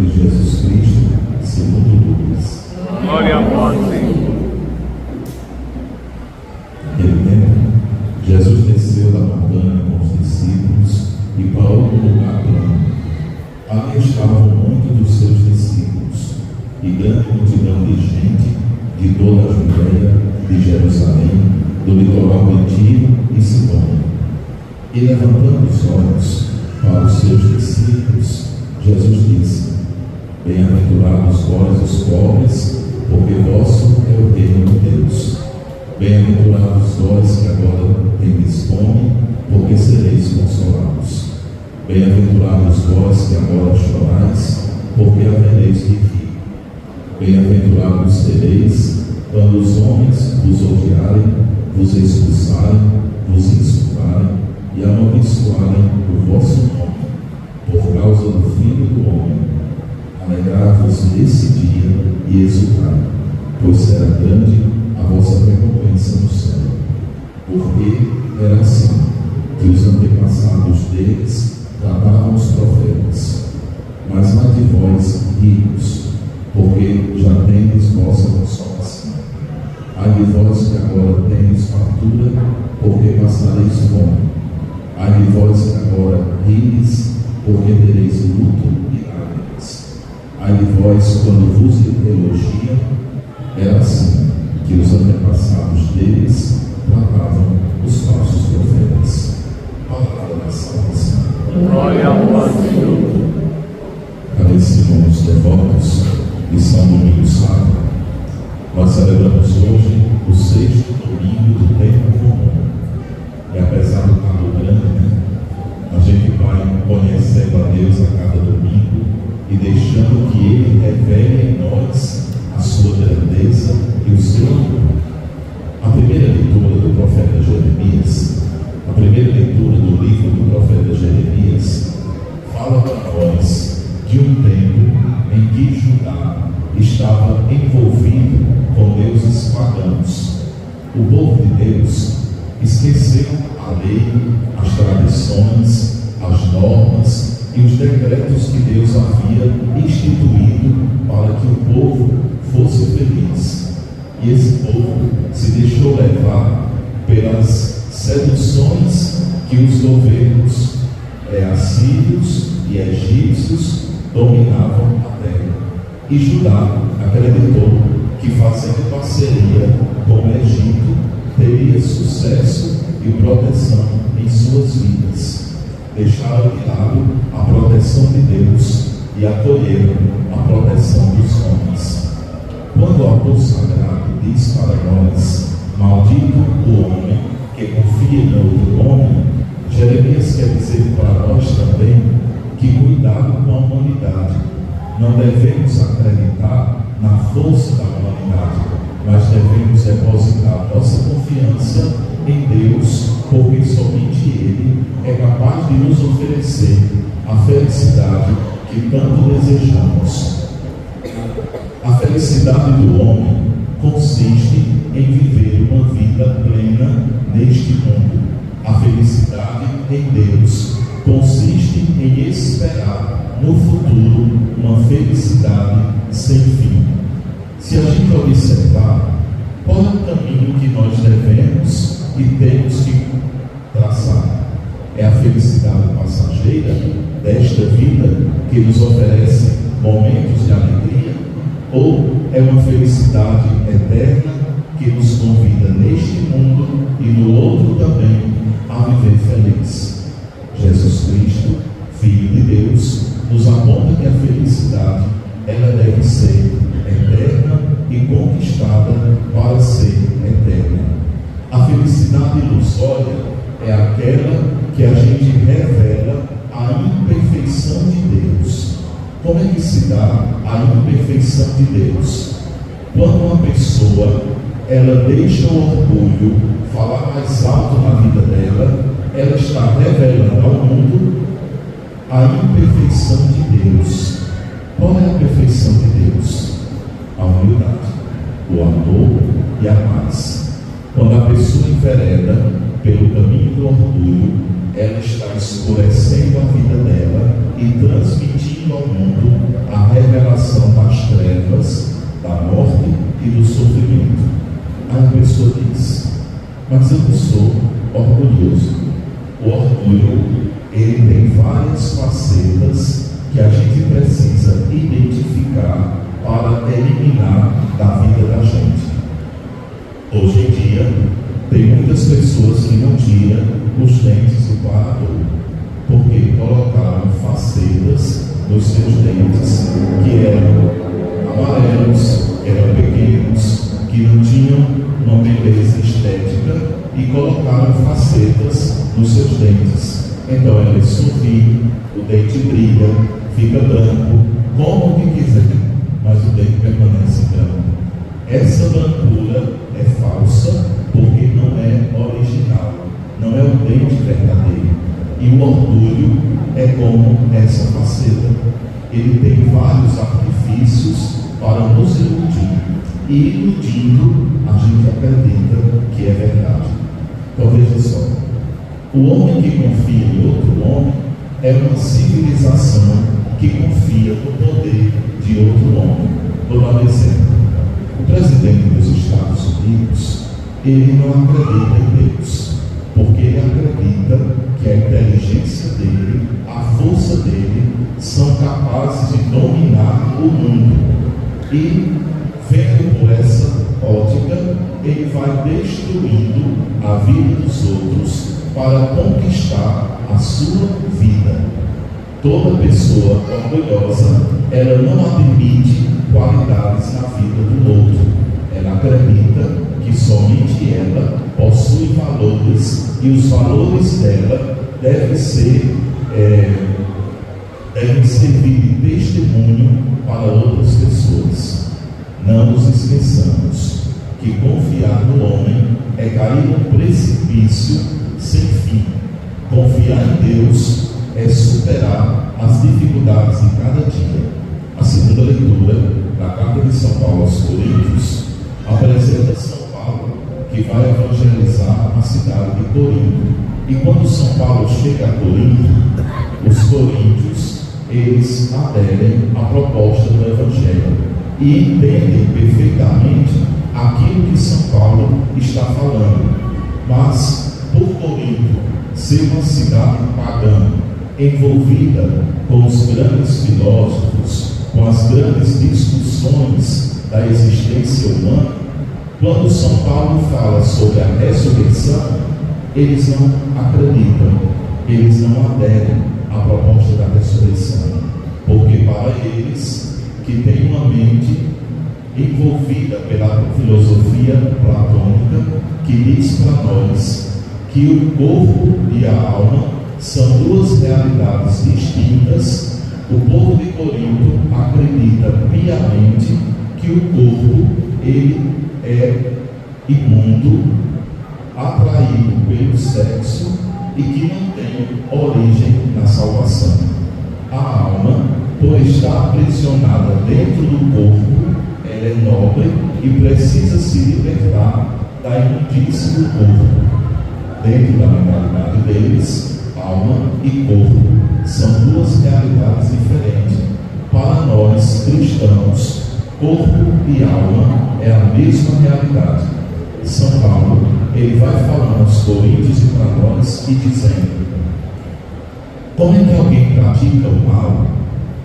de Jesus Cristo, segundo Lucas. Glória a vós, Senhor. Naquele tempo, Jesus desceu da montanha com os discípulos e parou num lugar plano. Ali estavam muitos dos seus discípulos e grande multidão de gente de toda a Judeia, de Jerusalém, do litoral de Tiro e Sidom. E levantando os olhos para os seus discípulos, Jesus disse: Bem-aventurados vós os pobres, porque vosso é o reino de Deus. Bem-aventurados vós que agora tendes fome, porque sereis consolados. Bem-aventurados vós que agora chorais, porque havereis de rir. Bem-aventurados sereis quando os homens vos odiarem, vos expulsarem, vos insultarem e amaldiçoarem o vosso nome, por causa do Filho do Homem. Alegrai-vos nesse dia e exultai, pois será grande a vossa recompensa no céu. Porque era assim que os antepassados deles tratavam os profetas. Mas ai de vós, ricos, porque já tendes vossa consolação. Ai de vós que agora tendes fartura, porque passareis fome. Ai de vós que agora rides, porque tereis luto e lágrimas. Ai de vós quando vos elogiam. Era assim que os antepassados deles tratavam os falsos profetas. Palavra da salvação. Glória a vós, Senhor. Caros irmãos devotos de São Domingos Sábado, nós celebramos hoje o 6º domingo do tempo comum. E apesar do calor grande, a gente vai conhecendo a Deus a cada domingo e deixando que Ele revele em nós a sua grandeza e o seu amor. A primeira leitura do profeta Jeremias, a primeira leitura do livro do profeta Jeremias, fala para nós de um tempo em que Judá estava envolvido com deuses pagãos. O povo de Deus esqueceu a lei, as tradições, as normas e os decretos que Deus havia instituído para que o povo fosse feliz. E esse povo se deixou levar pelas seduções que os governos assírios e egípcios dominavam a terra. E Judá acreditou que fazendo parceria com o Egito teria sucesso e proteção em suas vidas. Deixaram de lado a proteção de Deus e acolheram a proteção dos homens. Quando o autor sagrado diz para nós: maldito o homem que confia em outro homem, Jeremias quer dizer para nós também que cuidado com a humanidade. Não devemos acreditar na força da humanidade, mas devemos depositar nossa confiança em Deus, porque somente Ele é capaz de nos oferecer a felicidade que tanto desejamos. A felicidade do homem consiste em viver uma vida plena neste mundo. A felicidade em Deus consiste em esperar no futuro uma felicidade sem fim. Se a gente observar, qual é o caminho que nós devemos e temos que traçar? É a felicidade passageira desta vida que nos oferece momentos de alegria? Ou é uma felicidade eterna que nos convida neste mundo e no outro também a viver feliz? Jesus Cristo, Filho de Deus, nos aponta que a felicidade ela deve ser eterna e conquistada para ser eterna. A felicidade ilusória é aquela que a gente revela a imperfeição de Deus. Como é que se dá a imperfeição de Deus? Quando uma pessoa ela deixa o orgulho falar mais alto na vida dela, ela está revelando ao mundo a imperfeição de Deus. Qual é a perfeição de Deus? A humildade, o amor e a paz. Quando a pessoa envereda pelo caminho do orgulho, ela está escurecendo a vida dela e transmitindo ao mundo a revelação separação das trevas, da morte e do sofrimento. Aí a pessoa diz: mas eu não sou orgulhoso. O orgulho, ele tem várias facetas que a gente precisa identificar para eliminar da vida da gente. Hoje em dia, tem muitas pessoas que não tiram os dentes do parador, porque colocaram facetas nos seus dentes que eram amarelos, que eram pequenos, que não tinham uma beleza estética, e colocaram facetas nos seus dentes. Então ele sorri, o dente brilha, fica branco, como que quiser, mas o dente permanece branco. Essa brancura é falsa, porque não é original, não é o dente verdadeiro. E o orgulho é como essa faceta. Ele tem vários artifícios para nos iludir, e iludindo a gente acredita que é verdade. Então veja só, o homem que confia em outro homem é uma civilização que confia no poder de outro homem. Vou dar um exemplo. O presidente dos Estados Unidos, ele não acredita em Deus, porque ele acredita que a inteligência dele, a força dele, são capazes de dominar o mundo. E, vendo por essa ótica, ele vai destruindo a vida dos outros para conquistar a sua vida. Toda pessoa orgulhosa, ela não admite qualidades na vida do outro. Ela acredita que somente ela possui valores, e os valores dela devem servir de testemunho para outras pessoas. Não nos esqueçamos que confiar no homem é cair num precipício sem fim. Confiar em Deus é superar as dificuldades de cada dia. A segunda leitura da carta de São Paulo aos Coríntios apresenta São Paulo, que vai evangelizar a cidade de Corinto. E quando São Paulo chega a Corinto, os coríntios, eles aderem à proposta do Evangelho e entendem perfeitamente aquilo que São Paulo está falando. Mas, por Corinto ser uma cidade pagã, envolvida com os grandes filósofos, com as grandes discussões da existência humana, quando São Paulo fala sobre a ressurreição, eles não acreditam, eles não aderem à proposta da ressurreição, porque para eles, que têm uma mente envolvida pela filosofia platônica, que diz para nós que o corpo e a alma são duas realidades distintas, o povo de Corinto acredita piamente que o corpo, ele é imundo, atraído pelo sexo e que não tem origem na salvação. A alma, por estar aprisionada dentro do corpo, ela é nobre e precisa se libertar da imundície do corpo. Dentro da mentalidade deles, alma e corpo são duas realidades diferentes. Para nós cristãos, corpo e alma é a mesma realidade. São Paulo, ele vai falando aos coríntios e para nós e dizendo: como é que alguém pratica o mal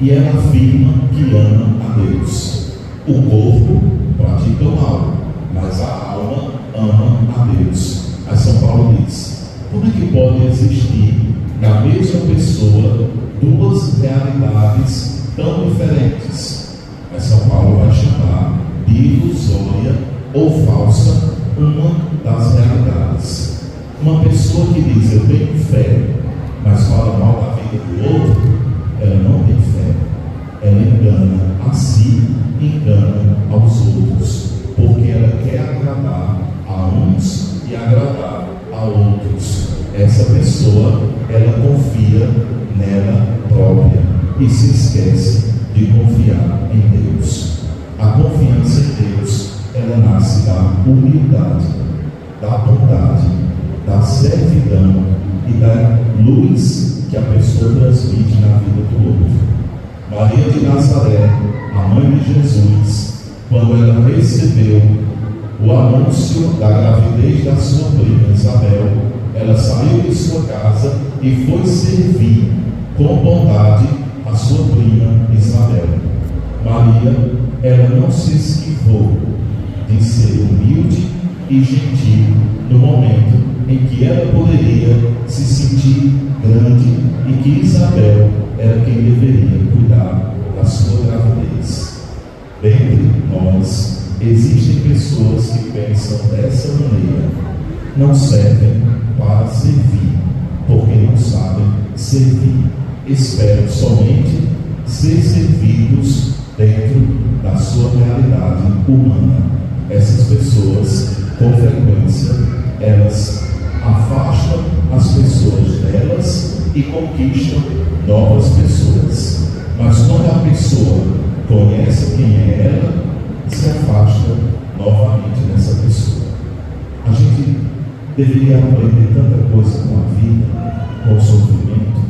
e ela afirma que ama a Deus? O corpo pratica o mal, mas a alma ama a Deus. Aí São Paulo diz: como é que pode existir na mesma pessoa duas realidades tão diferentes? Aí São Paulo vai chamar de ilusória ou falsa uma das realidades. Uma pessoa que diz eu tenho fé, mas fala mal da vida do outro, ela não tem fé. Ela engana a si, engana aos outros, porque ela quer agradar a uns e agradar a outros. Essa pessoa, ela confia nela própria e se esquece de confiar em Deus. A confiança em Deus, ela nasce da humildade, da bondade, da servidão e da luz que a pessoa transmite na vida do outro. Maria de Nazaré, a de Jesus, quando ela recebeu o anúncio da gravidez da sua prima Isabel, ela saiu de sua casa e foi servir com bondade a sua prima Isabel. Maria, ela não se esquivou de ser humilde e gentil no momento em que ela poderia se sentir grande e que Isabel era quem deveria cuidar da sua gravidez. Dentre nós, existem pessoas que pensam dessa maneira: não servem para servir, porque não sabem servir. Esperam somente ser servidos dentro da sua realidade humana. Essas pessoas, com frequência, elas afastam as pessoas delas e conquistam novas pessoas. Mas quando a pessoa conhece quem é ela, se afasta novamente dessa pessoa. A gente deveria aprender tanta coisa com a vida, com o sofrimento,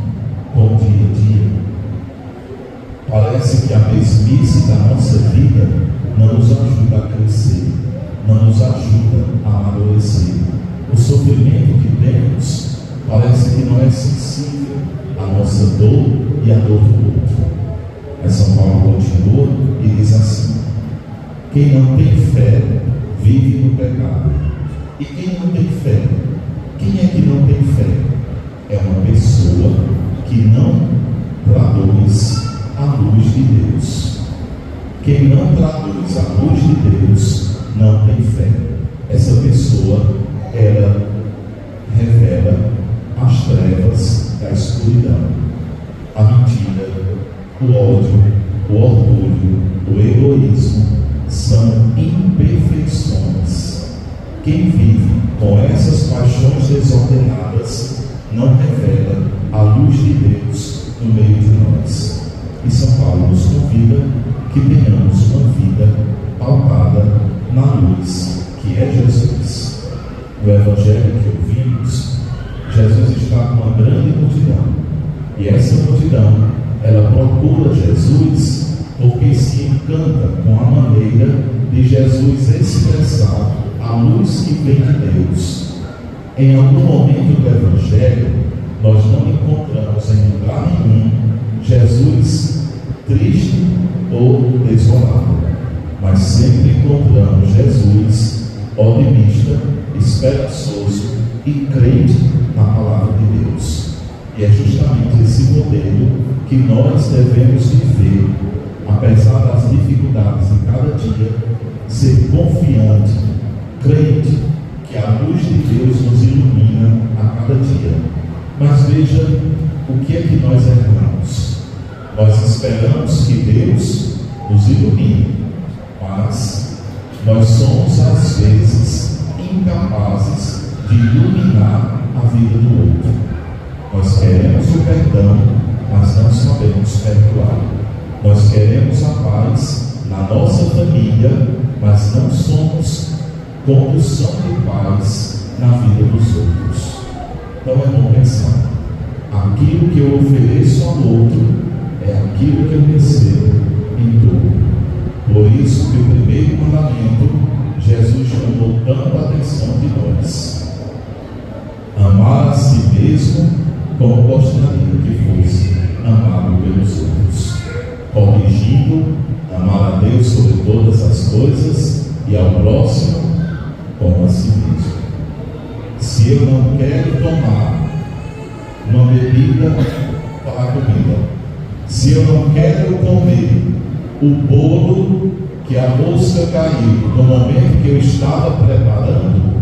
com o dia a dia. Parece que a mesmice da nossa vida não nos ajuda a crescer, não nos ajuda a amadurecer. O sofrimento que temos parece que não é sensível à nossa dor e à dor do outro. Mas São Paulo continua e diz assim: quem não tem fé vive no pecado. E quem não tem fé? Quem é que não tem fé? É uma pessoa que não traduz a luz de Deus. Quem não traduz a luz de Deus não tem fé. Essa pessoa, ela revela as trevas da escuridão, a mentira, o ódio, o orgulho, o egoísmo são imperfeições. Quem vive com essas paixões desordenadas não revela a luz de Deus no meio de nós. E São Paulo nos convida que tenhamos uma vida pautada na luz que é Jesus. No Evangelho que ouvimos, Jesus está com uma grande multidão, e essa multidão, ela procura Jesus porque se encanta com a maneira de Jesus expressar a luz que vem de Deus. Em algum momento do Evangelho, nós não encontramos em lugar nenhum Jesus triste ou desolado, mas sempre encontramos Jesus otimista, esperançoso e crente na palavra de Deus. E é justamente esse modelo que nós devemos viver, apesar das dificuldades de cada dia, ser confiante, crente que a luz de Deus nos ilumina a cada dia. Mas veja o que é que nós erramos. Nós esperamos que Deus nos ilumine, mas nós somos às vezes incapazes de iluminar a vida do outro. Nós queremos o perdão, mas não sabemos perdoar. Nós queremos a paz na nossa família, mas não somos condução de paz na vida dos outros. Então é bom pensar: aquilo que eu ofereço ao outro é aquilo que eu recebo em dobro. Por isso que o primeiro mandamento, Jesus chamou tanto a atenção de nós: amar a si mesmo como gostaria que fosse amado pelos outros, corrigindo, amar a Deus sobre todas as coisas e ao próximo como a si mesmo. Se eu não quero tomar uma bebida para a comida, se eu não quero comer o bolo que a mosca caiu no momento que eu estava preparando,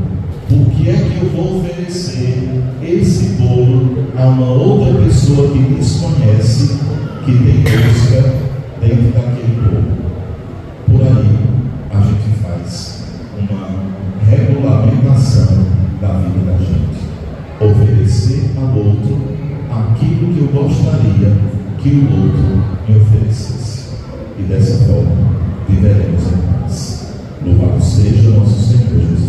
por que é que eu vou oferecer esse bolo a uma outra pessoa que desconhece que tem mosca dentro daquele bolo? Por aí a gente faz uma regulamentação da vida da gente. Oferecer ao outro aquilo que eu gostaria que o outro me oferecesse. E dessa forma viveremos em paz. Louvado seja nosso Senhor Jesus.